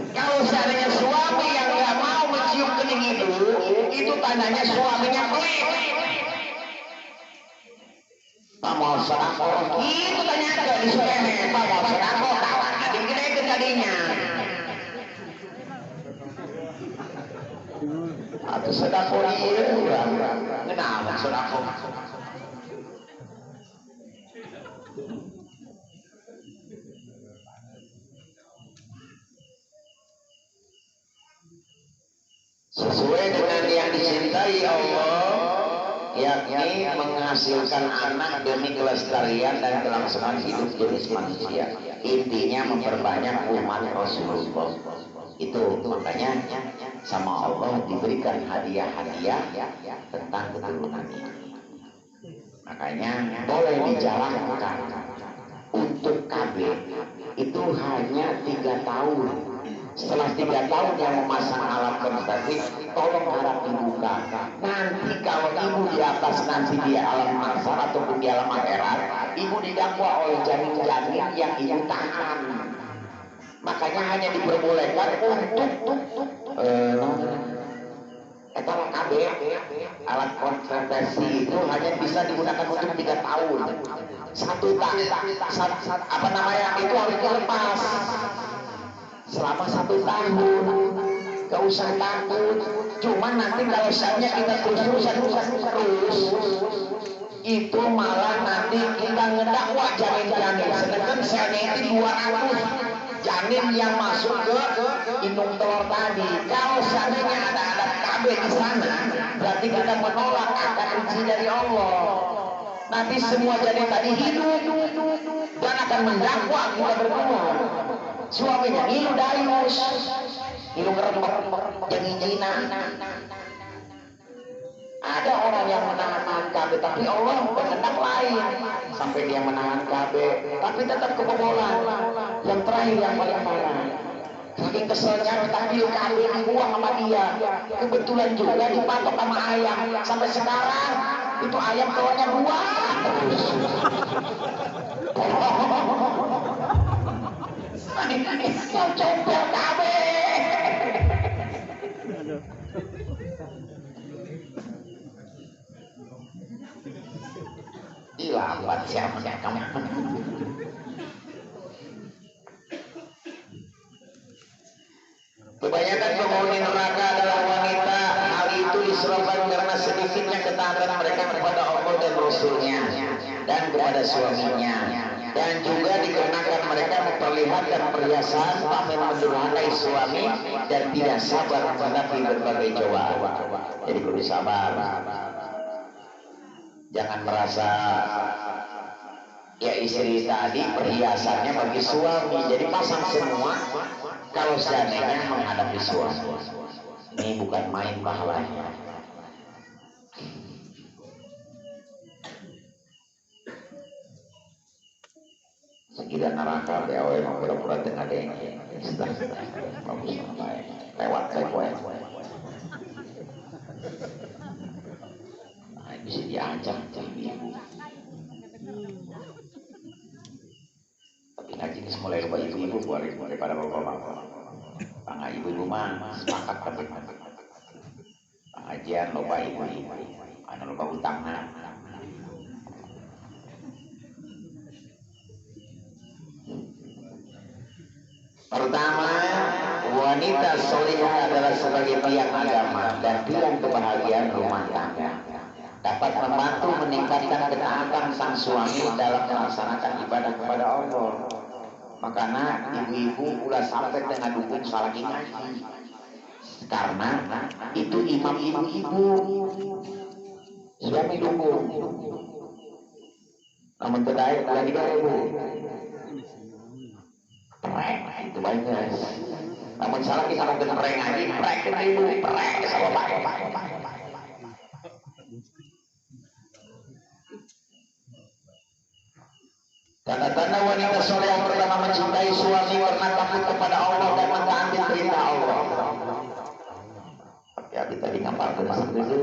[SPEAKER 1] Kalau seandainya suami yang nggak mau mencium kening itu tandanya suaminya pelit. Pak mau sedekah, itu tanya ke di sini. Pak mau sedekah, kawan adik gede ke tadinya. Atau sedekah iya, kenapa sedekah? yakni menghasilkan anak demi kelestarian dan kelangsungan hidup jenis manusia. Intinya memperbanyak umat Rasulullah. Itu makanya sama Allah diberikan hadiah-hadiah tentang keturunan ini. Makanya boleh dijalankan untuk KB itu hanya 3 tahun. Setelah 3 tahun yang memasang alat kontrasepsi, tolong harap dibuka. Nanti kalau ibu di atas nanti di alam mahsyar ataupun di alam akhirat, ibu didakwa oleh janin-janin yang ibu tahan. Makanya hanya diperbolehkan untuk KB alat kontrasepsi itu hanya bisa digunakan untuk 3 tahun. Apa namanya itu harus dilepas selama 1 tahun. Gak usah takut. Cuman nanti kalau saatnya kita terus itu malah nanti kita ngedakwa janin-janin. Sedangkan selnya itu 200 janin yang masuk ke indung telur tadi. Kalau seandainya ada KB di sana, berarti kita menolak akan uji dari Allah. Nanti semua janin tadi hidup dan akan mendakwa kita berdua. Suaminya ngilu dayus, ngilu ngeremper, jengin-jenginan. Ada orang yang menahan KB, tapi Allah berkehendak lain. Sampai dia menahan KB, tapi tetap kebobolan. Yang terakhir yang paling parah. Saking keselnya tadi KB dibuang sama dia. Kebetulan juga dipatok sama ayam. Sampai sekarang itu ayam telurnya 2 terus. Yang cempel KB. Lambat siapa kamu. Kebanyakan penghuni neraka adalah wanita. Hal itu disebabkan karena sedikitnya ketaatan mereka kepada Allah dan Rasulnya dan kepada suaminya, dan juga dikarenakan mereka memperlihatkan perhiasan pamer mendurhakai suami dan tidak sabar menghadapi berbagai cobaan. Jadi kudu sabar. Jangan merasa ya istri tadi perhiasannya bagi suami, jadi pasang semua kalau seandainya menghadapi suami. Ini bukan main pahalanya. Sekira neraka BAW yang pura-pura dengan adanya bagus baik lewat bisa diancam ibu. Tapi ngaji ini mulai lupa ibu-ibu daripada bapak-bapak. Pangga ibu-ibu mah sepakat tapi pengajian lupa ibu-ibu, anu lupa utangna. Pertama, wanita solihah adalah sebagai tiang agama dan tiang kebahagiaan rumah tangga. Dapat membantu meningkatkan ketaatan sang suami dalam melaksanakan ibadah kepada Allah. Makanya ibu-ibu udah sampai dengan dukung salagi ngaji. Karena itu imam ibu-ibu. Suami dukung. Namun terbaik lagi dari ibu. Prek, itu baik guys. Namun salah kita mau prek ngaji, prek kita ibu, prek sama bapak. Tanda-tanda wanita soleh yang pertama mencintai suami karena takut kepada Allah dan mentaati perintah Allah. Ya kita di kapal masuk dulu.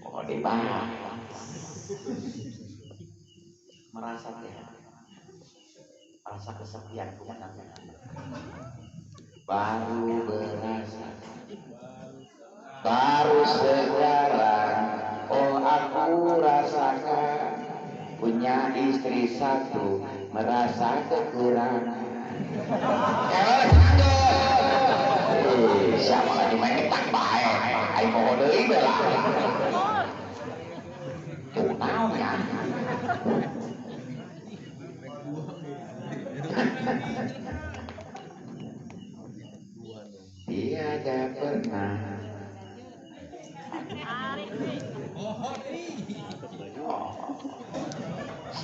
[SPEAKER 1] Oh dibahas. Merasa rasa kesepian punya baru berasa, baru sekarang. Oh aku rasakan. Punya istri satu merasa kekurangan. Siapa lagi main tak baik? Ayo mau deui belah. Tuh naonnya. Tiada pernah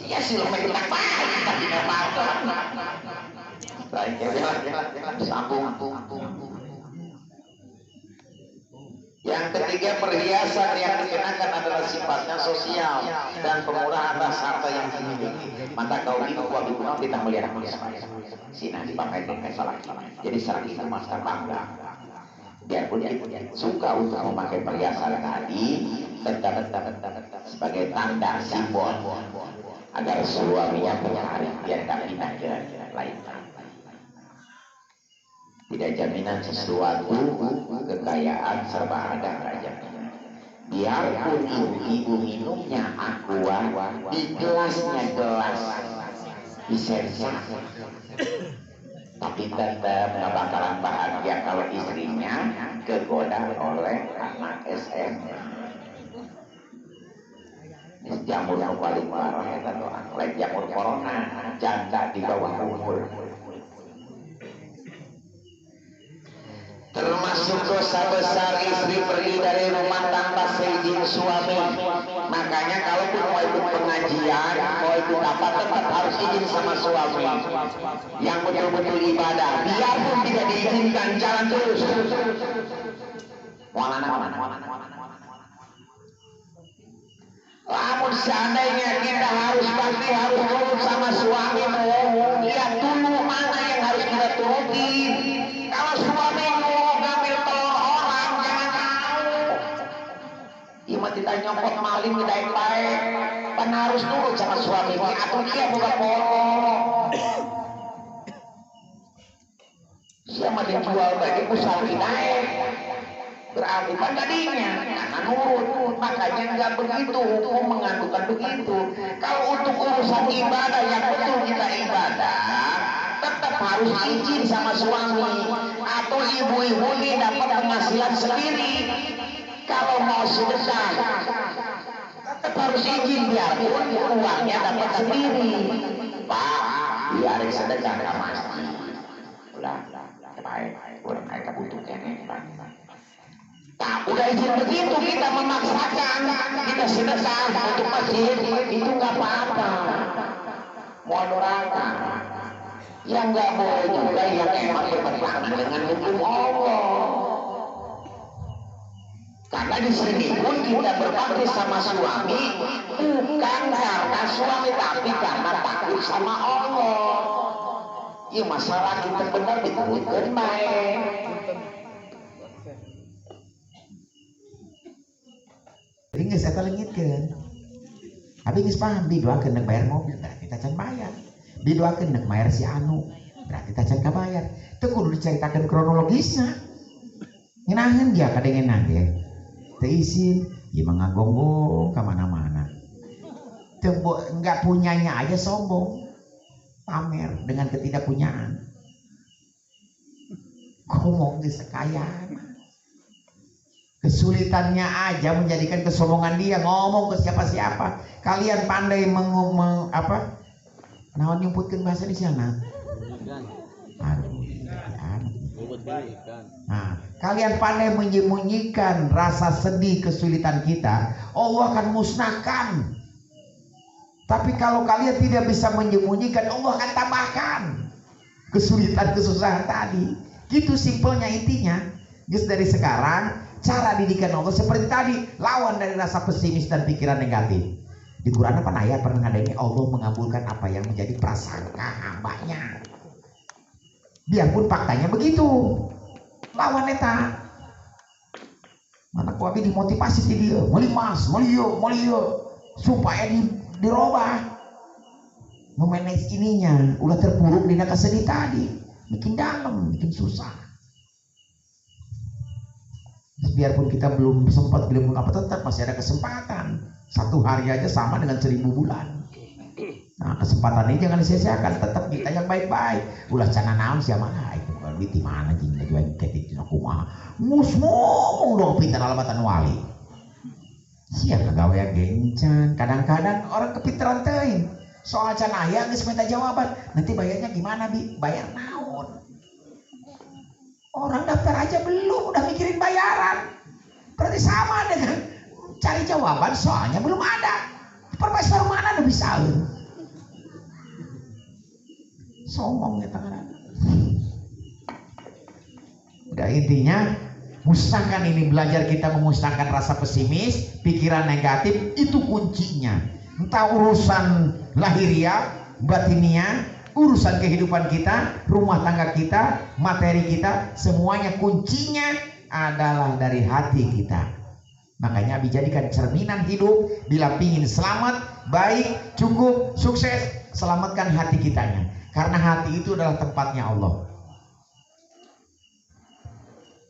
[SPEAKER 1] Iya sih lo main tak baik tapi nggak apa-apa. Baik ya, sambung. Yang ketiga, perhiasan yang dikenakan adalah sifatnya sosial dan pemurah atas harta yang dimiliki. Maka kau itu wabibunam kita melihat sini dipakai dengan salah. Jadi salah itu masa bangga. Biarpun dia suka untuk memakai perhiasan tadi, tetap sebagai tanda simbol agar suaminya punya hari biar tak pindah ke lain. Tidak jaminan sesuatu kekayaan serba ada raja. Biarpun ibu minumnya aqua di gelasnya gelas disersa, tapi tetap nggak bakalan bahagia kalau istrinya kegoda oleh anak SM. Jamur yang paling parah ya doang, lain jamur corona, janda di bawah umur. Termasuk dosa besar istri pergi dari rumah tanpa seizin suami. Makanya kalau mau ikut pengajian, mau ikut apa, tetap harus izin sama suami yang betul-betul ibadah. Biarpun tidak diizinkan, jalan terus. Namun seandainya kita harus turut sama suami, lihat dulu mana yang harus kita turutin. Kalau suami kita nyopot maling kita yang baik, kan harus nurut sama suami atau dia bukan polo. Siapa dia jual bagi usaha naik, berarti kan tadinya karena nurut. Makanya nggak begitu, hukum mengadukan begitu. Kalau untuk urusan ibadah yang betul kita ibadah, tetap harus izin sama suami atau ibu-ibu ini dapat penghasilan sendiri. Kalau mau sedekah tetap harus izin, biarpun uangnya dapat sendiri. Pak, biar sedekah ke masjid. Udah, baik, kurang kayak butuhnya nih. Tak udah izin begitu kita memaksakan kita sedekah untuk masjid, itu nggak apa-apa. Mau neraka. Yang nggak boleh juga yang emang bertentangan dengan hukum Allah. Karena di sini pun kita berbakti sama suami bukan karena suami, tapi karena takut sama Allah. Ya masalah kita benar diturutkan baik.
[SPEAKER 3] Ini saya telengitkan. Tapi nggak paham, didoakan nak bayar mobil, berarti kita can bayar. Didoakan nak bayar si anu, berarti kita can bayar. Itu kudu diceritakan kronologisnya. Ngenahan dia kadengenan dia. Teizin, ya mengagonggong kemana-mana. Enggak punyanya aja sombong, pamer dengan ketidakpunyaan. Ngomong kesekayaan, kesulitannya aja menjadikan kesombongan dia. Ngomong ke siapa-siapa. Kalian pandai naon nyumputkan bahasa di sana. Nah, kalian pandai menyembunyikan rasa sedih kesulitan kita, Allah akan musnahkan. Tapi kalau kalian tidak bisa menyembunyikan, Allah akan tambahkan kesulitan kesusahan tadi. Gitu simpelnya intinya. Just dari sekarang cara didikan Allah seperti tadi, lawan dari rasa pesimis dan pikiran negatif. Di Quran apa ayat pernah adanya Allah mengabulkan apa yang menjadi prasangka hambanya. Biarpun faktanya begitu, lawan eta mana ku abi dimotivasi ti dia melimas melio supaya dirobah memanage ininya ulah terpuruk dina kasedih tadi, bikin dalam, bikin susah. Biarpun kita belum sempat, belum apa, tetap masih ada kesempatan. Satu hari aja sama dengan 1000 bulan. Nah, kesempatan ini jangan disia-siakan. Tetap kita yang baik-baik. Ulah cana naon siapa itu bukan di mana jeung jual ketik dina kumaha. Ngomong dong pintar alabatan wali. Sia kagawean gencan. Kadang-kadang orang kepinteran teuing. Soal can aya geus minta jawaban. Nanti bayarnya gimana, Bi? Bayar naon? Orang daftar aja belum udah mikirin bayaran. Berarti sama dengan Cari jawaban soalnya belum ada. Profesor mana udah bisa? Somong ya tangan. Udah intinya musnahkan ini, belajar kita memusnahkan rasa pesimis, pikiran negatif, itu kuncinya. Entah urusan lahiriah, batiniah, urusan kehidupan kita, rumah tangga kita, materi kita, semuanya kuncinya adalah dari hati kita. Makanya dijadikan cerminan hidup, bila pingin selamat, baik, cukup, sukses, selamatkan hati kitanya. Karena hati itu adalah tempatnya Allah.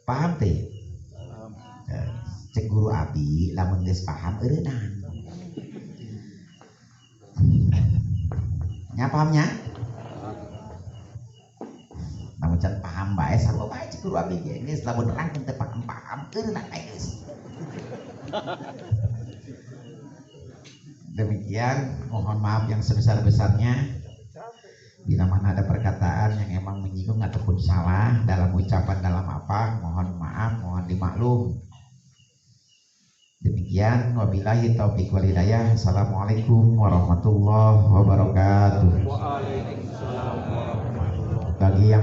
[SPEAKER 3] Paham teh? Cek guru abi lamun geus paham eureunang. Nya pahamnya? Namun can paham bae sarua bae cek guru abi ge geus lamun nerang teu paham eureunang bae geus. Demikian, mohon maaf yang sebesar-besarnya bila mana ada perkataan yang emang menyinggung ataupun salah dalam ucapan, dalam apa, mohon maaf, mohon dimaklum. Demikian, wabillahi taufiq wal hidayah. Assalamualaikum warahmatullahi wabarakatuh. Bagi yang